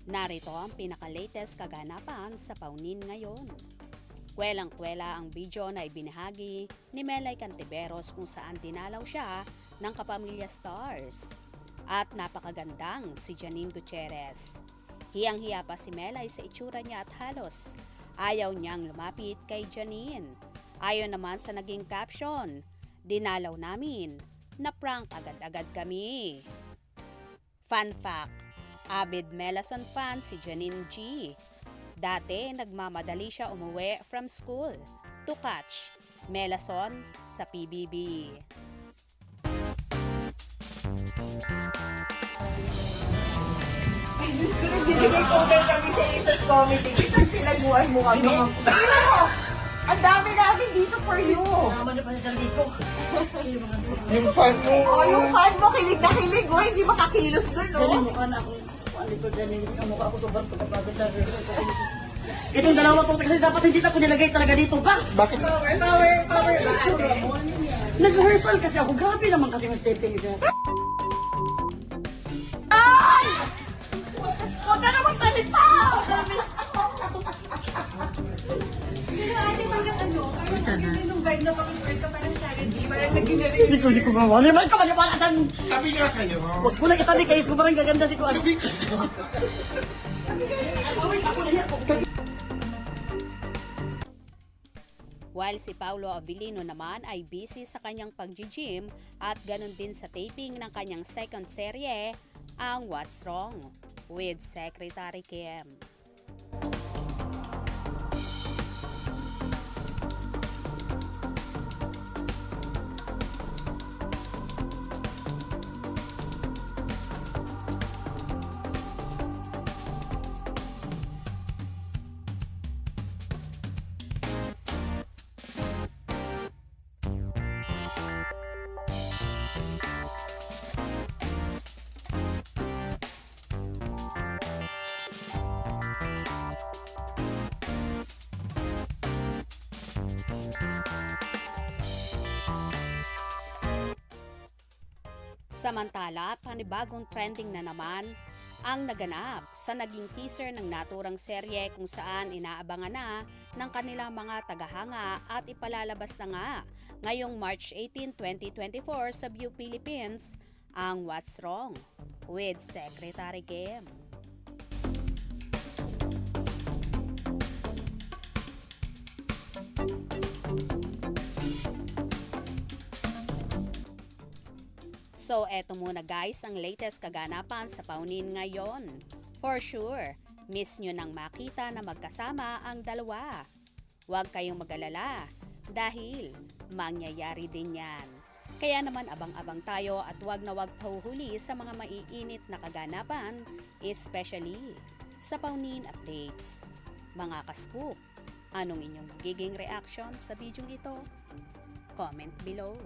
Narito ang pinaka-latest kaganapan sa Paunin ngayon. Kwelang-kwela ang video na ibinahagi ni Melay Cantiveros kung saan dinalaw siya ng kapamilya stars. At napakagandang si Janine Gutierrez. Hiyang-hiya pa si Melay sa itsura niya at halos ayaw niyang lumapit kay Janine. Ayon naman sa naging caption, dinalaw namin, na-prank agad-agad kami. Fun fact, avid Melason fan si Janine G. Dati nagmamadali siya umuwi from school to catch Melason sa PBB. Diyos ko, nagbibigay content kami sa Asia's Comedy. Kasi sinaguan mo kami. Tingnan mo! Ang dami namin dito for you! Naman niya pa sa sarili ko. Yung fan mo! Oh, yung fan mo, kilig na kilig. Oh, hindi makakilos dun, no? Dali mukha na ako. Alikod dyan yung mukha ko sobrang pagkapagod sa itong dalawa pong kasi dapat hindi na ko nilagay talaga dito ba? Bakit? Power! Nag-rehearsal kasi ako. Grabe naman kasi yung stepping siya. Ay! Huwag ka na magsalita! Yung vibe na pag-source ka parang Sarah G, parang naging na rin. Hindi ko mawala. Naman ka magpapakatan. Tabi nga kayo. Huwag mo na kita di kayo. Sobrang gaganda si Kuan. Tabi ka. While si Paulo Avellino naman ay busy sa kanyang pag-gym at ganun din sa taping ng kanyang second serye, ang What's Wrong with Secretary Kim. Samantala, panibagong trending na naman ang naganap sa naging teaser ng naturang serye kung saan inaabangan na ng kanilang mga tagahanga at ipalalabas na nga ngayong March 18, 2024 sa View Philippines ang What's Wrong with Secretary Kim. So eto muna guys ang latest kaganapan sa Paunin ngayon. For sure, miss nyo nang makita na magkasama ang dalawa. Huwag kayong mag-alala dahil mangyayari din yan. Kaya naman abang-abang tayo at huwag na huwag pahuhuli sa mga maiinit na kaganapan, especially sa Paunin Updates. Mga ka-scoop, anong inyong magiging reaction sa video ito? Comment below.